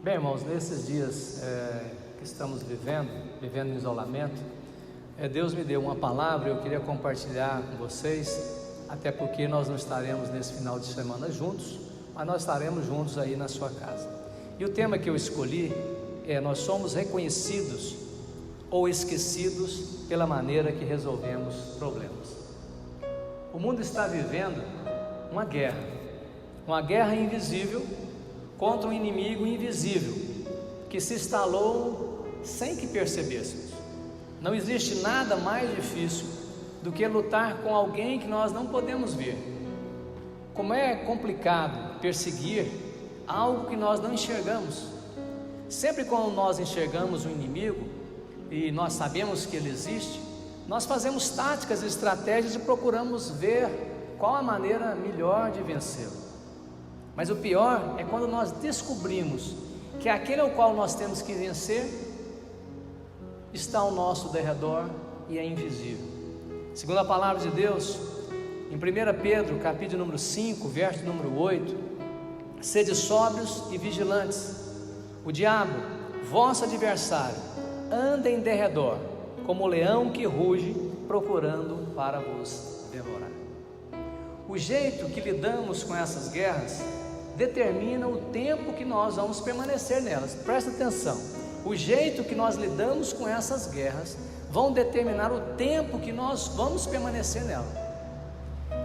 Bem, irmãos, nesses dias que estamos vivendo em isolamento, Deus me deu uma palavra e eu queria compartilhar com vocês, até porque nós não estaremos nesse final de semana juntos, mas nós estaremos juntos aí na sua casa. E o tema que eu escolhi é: nós somos reconhecidos ou esquecidos pela maneira que resolvemos problemas. O mundo está vivendo uma guerra invisível contra um inimigo invisível que se instalou sem que percebêssemos. Não existe nada mais difícil do que lutar com alguém que nós não podemos ver. Como é complicado perseguir algo que nós não enxergamos. Sempre quando nós enxergamos um inimigo e nós sabemos que ele existe, nós fazemos táticas e estratégias e procuramos ver qual a maneira melhor de vencê-lo. Mas o pior é quando nós descobrimos que aquele ao qual nós temos que vencer está ao nosso derredor e é invisível. Segundo a palavra de Deus, em 1 Pedro, capítulo número 5, verso número 8: sede sóbrios e vigilantes. O diabo, vosso adversário, anda em derredor, como o leão que ruge, procurando para vos devorar. O jeito que lidamos com essas guerras determina o tempo que nós vamos permanecer nelas. Presta atenção, o jeito que nós lidamos com essas guerras vão determinar o tempo que nós vamos permanecer nela.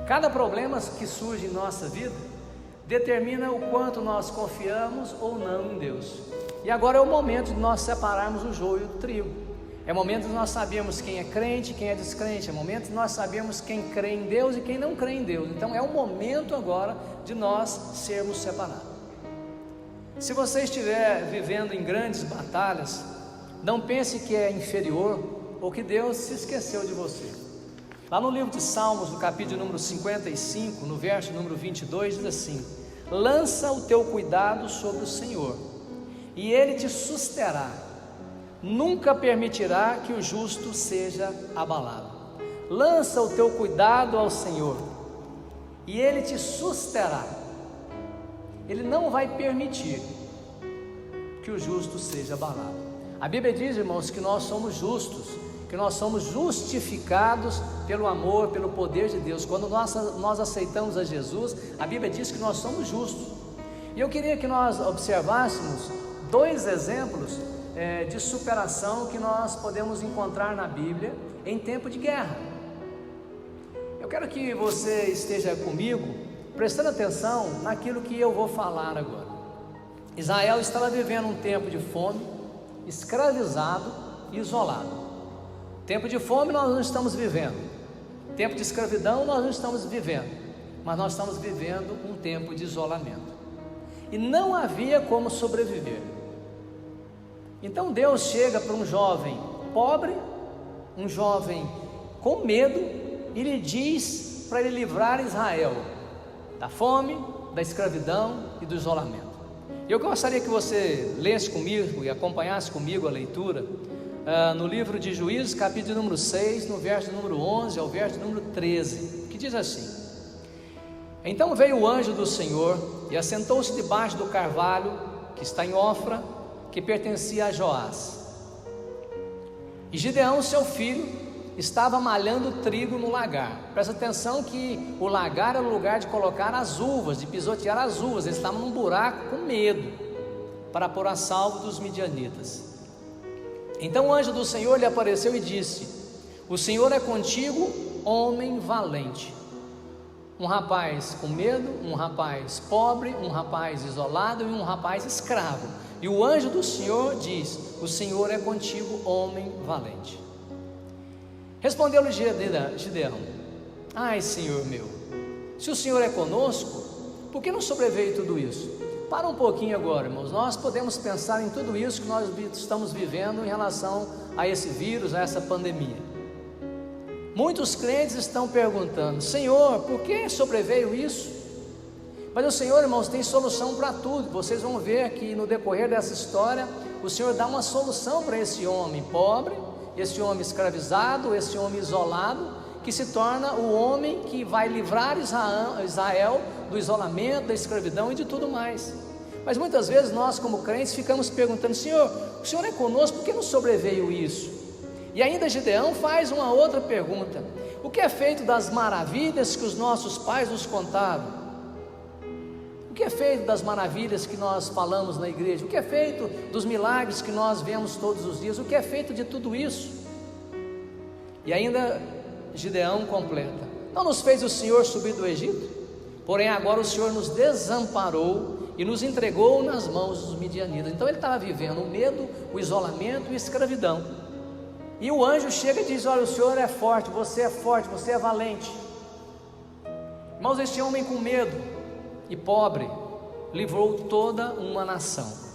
Cada problema que surge em nossa vida determina o quanto nós confiamos ou não em Deus. E agora é o momento de nós separarmos o joio do trigo. É momento de nós sabermos quem é crente e quem é descrente. É momento de nós sabermos quem crê em Deus e quem não crê em Deus. Então é o momento agora de nós sermos separados. Se você estiver vivendo em grandes batalhas, não pense que é inferior ou que Deus se esqueceu de você. Lá no livro de Salmos, no capítulo número 55, no verso número 22, diz assim: lança o teu cuidado sobre o Senhor e Ele te susterá. Nunca permitirá que o justo seja abalado. Lança o teu cuidado ao Senhor e Ele te susterá. Ele não vai permitir que o justo seja abalado. A Bíblia diz, irmãos, que nós somos justos, que nós somos justificados pelo amor, pelo poder de Deus. Quando nós aceitamos a Jesus, a Bíblia diz que nós somos justos. E eu queria que nós observássemos dois exemplos de superação que nós podemos encontrar na Bíblia em tempo de guerra. Eu quero que você esteja comigo prestando atenção naquilo que eu vou falar agora. Israel estava vivendo um tempo de fome, escravizado e isolado. Tempo de fome nós não estamos vivendo, tempo de escravidão nós não estamos vivendo, mas nós estamos vivendo um tempo de isolamento. E não havia como sobreviver. Então Deus chega para um jovem pobre, um jovem com medo, e lhe diz para ele livrar Israel da fome, da escravidão e do isolamento. Eu gostaria que você lesse comigo e acompanhasse comigo a leitura no livro de Juízes, capítulo número 6, no verso número 11 ao verso número 13, que diz assim: então veio o anjo do Senhor e assentou-se debaixo do carvalho que está em Ofra, que pertencia a Joás. E Gideão, seu filho, estava malhando trigo no lagar. Presta atenção que o lagar era o lugar de colocar as uvas, de pisotear as uvas. Eles estavam num buraco com medo, para pôr a salvo dos midianitas. Então o anjo do Senhor lhe apareceu e disse: o Senhor é contigo, homem valente. Um rapaz com medo, um rapaz pobre, um rapaz isolado e um rapaz escravo. E o anjo do Senhor diz: o Senhor é contigo, homem valente. Respondeu-lhe Gideão: ai, Senhor meu, se o Senhor é conosco, por que não sobreveio tudo isso? Para um pouquinho agora, irmãos. Nós podemos pensar em tudo isso que nós estamos vivendo em relação a esse vírus, a essa pandemia. Muitos crentes estão perguntando: Senhor, por que sobreveio isso? Mas o Senhor, irmãos, tem solução para tudo. Vocês vão ver que no decorrer dessa história, o Senhor dá uma solução para esse homem pobre, esse homem escravizado, esse homem isolado, que se torna o homem que vai livrar Israel do isolamento, da escravidão e de tudo mais. Mas muitas vezes nós, como crentes, ficamos perguntando: Senhor, o Senhor é conosco, por que nos sobreveio isso? E ainda Gideão faz uma outra pergunta: o que é feito das maravilhas que os nossos pais nos contaram? O que é feito das maravilhas que nós falamos na igreja? O que é feito dos milagres que nós vemos todos os dias? O que é feito de tudo isso? E ainda Gideão completa: não nos fez o Senhor subir do Egito? Porém agora o Senhor nos desamparou e nos entregou nas mãos dos midianitas. Então ele estava vivendo o medo, o isolamento e a escravidão. E o anjo chega e diz: olha, o Senhor é forte, você é valente. Irmãos, este homem com medo e pobre livrou toda uma nação.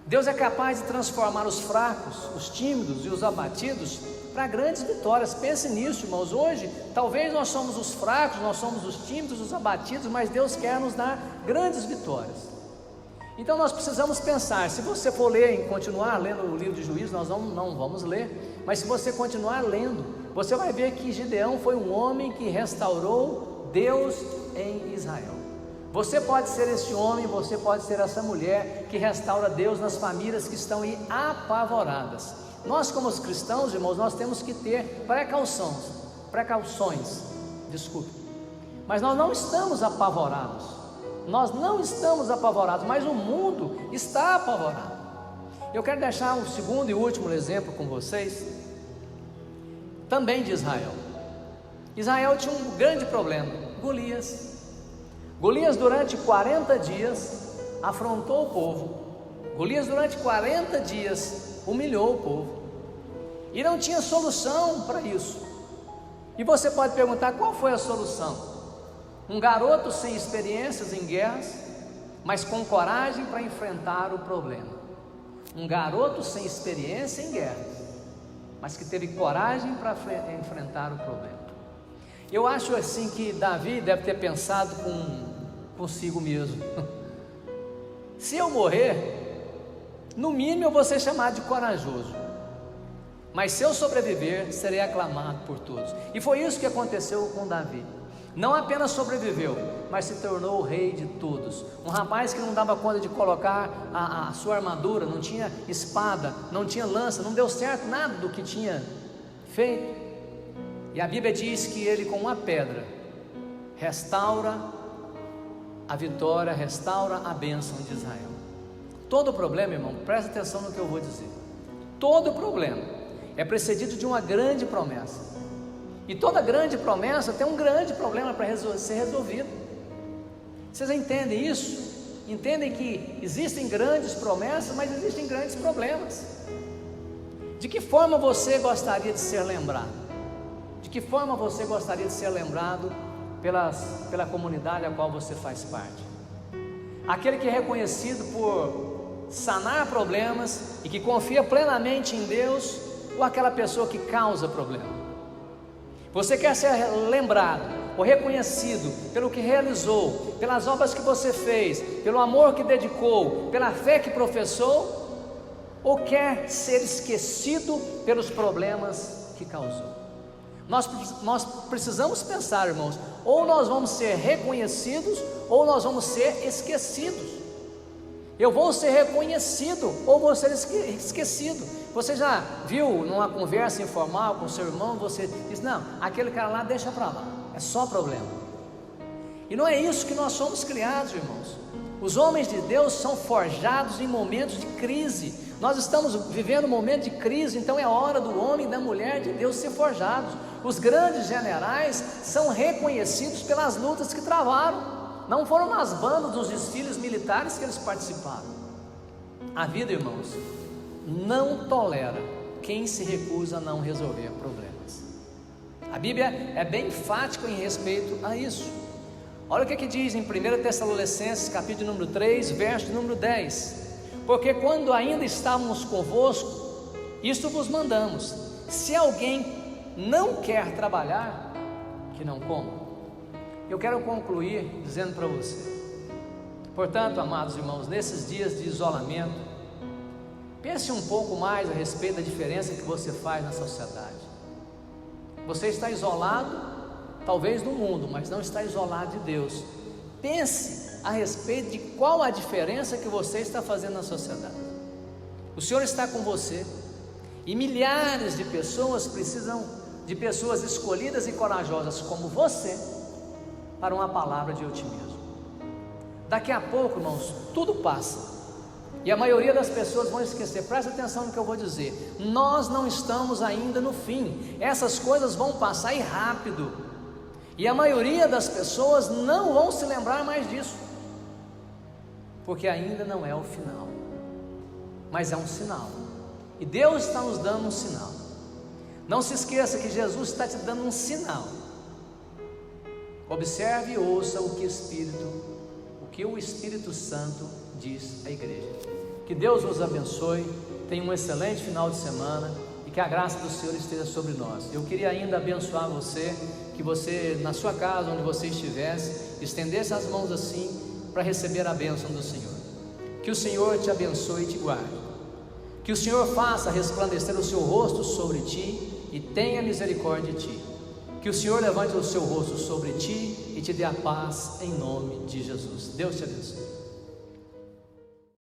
Deus é capaz de transformar os fracos, os tímidos e os abatidos para grandes vitórias. Pense nisso, irmãos. Hoje, talvez nós somos os fracos, nós somos os tímidos, os abatidos, mas Deus quer nos dar grandes vitórias. Então nós precisamos pensar. Se você for ler e continuar lendo o livro de Juízes, nós não vamos ler, mas se você continuar lendo, você vai ver que Gideão foi um homem que restaurou Deus em Israel. Você pode ser esse homem, você pode ser essa mulher que restaura Deus nas famílias que estão aí apavoradas. Nós, como os cristãos, irmãos, nós temos que ter precauções, mas nós não estamos apavorados. Mas o mundo está apavorado. Eu quero deixar um segundo e último exemplo com vocês, também de Israel. Israel tinha um grande problema: Golias. Golias durante 40 dias afrontou o povo. Golias durante 40 dias humilhou o povo, e não tinha solução para isso. E você pode perguntar: qual foi a solução? Um garoto sem experiências em guerras, mas com coragem para enfrentar o problema. Um garoto sem experiência em guerras, mas que teve coragem para enfrentar o problema. Eu acho assim que Davi deve ter pensado consigo mesmo: se eu morrer, no mínimo eu vou ser chamado de corajoso, mas se eu sobreviver, serei aclamado por todos. E foi isso que aconteceu com Davi. Não apenas sobreviveu, mas se tornou o rei de todos. Um rapaz que não dava conta de colocar a sua armadura, não tinha espada, não tinha lança, não deu certo nada do que tinha feito. E a Bíblia diz que ele, com uma pedra, restaura a vitória, restaura a bênção de Israel. Todo problema, irmão, presta atenção no que eu vou dizer. Todo problema é precedido de uma grande promessa. E toda grande promessa tem um grande problema para ser resolvido. Vocês entendem isso? Entendem que existem grandes promessas, mas existem grandes problemas. De que forma você gostaria de ser lembrado? De que forma você gostaria de ser lembrado pela comunidade a qual você faz parte? Aquele que é reconhecido por sanar problemas e que confia plenamente em Deus, ou aquela pessoa que causa problema? Você quer ser lembrado ou reconhecido pelo que realizou, pelas obras que você fez, pelo amor que dedicou, pela fé que professou, ou quer ser esquecido pelos problemas que causou? Nós precisamos pensar, irmãos: ou nós vamos ser reconhecidos, ou nós vamos ser esquecidos. Eu vou ser reconhecido, ou vou ser esquecido. Você já viu numa conversa informal com seu irmão, você diz: não, aquele cara lá deixa para lá, é só problema. E não é isso que nós somos criados, irmãos. Os homens de Deus são forjados em momentos de crise. Nós estamos vivendo um momento de crise, então é hora do homem e da mulher de Deus ser forjados. Os grandes generais são reconhecidos pelas lutas que travaram. Não foram nas bandas, nos desfiles militares que eles participaram. A vida, irmãos, não tolera quem se recusa a não resolver problemas. A Bíblia é bem enfática em respeito a isso. Olha o que diz em 1 Tessalonicenses, capítulo número 3, verso número 10: porque quando ainda estávamos convosco, isto vos mandamos: se alguém não quer trabalhar, que não coma. Eu quero concluir dizendo para você: portanto, amados irmãos, nesses dias de isolamento, pense um pouco mais a respeito da diferença que você faz na sociedade. Você está isolado, talvez do mundo, mas não está isolado de Deus. Pense a respeito de qual a diferença que você está fazendo na sociedade. O Senhor está com você, e milhares de pessoas precisam de pessoas escolhidas e corajosas como você, para uma palavra de otimismo. Daqui a pouco, irmãos, tudo passa, e a maioria das pessoas vão esquecer. Presta atenção no que eu vou dizer. Nós não estamos ainda no fim. Essas coisas vão passar e rápido, e a maioria das pessoas não vão se lembrar mais disso, porque ainda não é o final, mas é um sinal, e Deus está nos dando um sinal. Não se esqueça que Jesus está te dando um sinal. Observe e ouça o que o Espírito Santo diz à igreja. Que Deus nos abençoe, tenha um excelente final de semana, e que a graça do Senhor esteja sobre nós. Eu queria ainda abençoar você, que você, na sua casa, onde você estivesse, estendesse as mãos assim, para receber a bênção do Senhor. Que o Senhor te abençoe e te guarde, que o Senhor faça resplandecer o seu rosto sobre ti, e tenha misericórdia de ti. Que o Senhor levante o seu rosto sobre ti, e te dê a paz, em nome de Jesus. Deus te abençoe.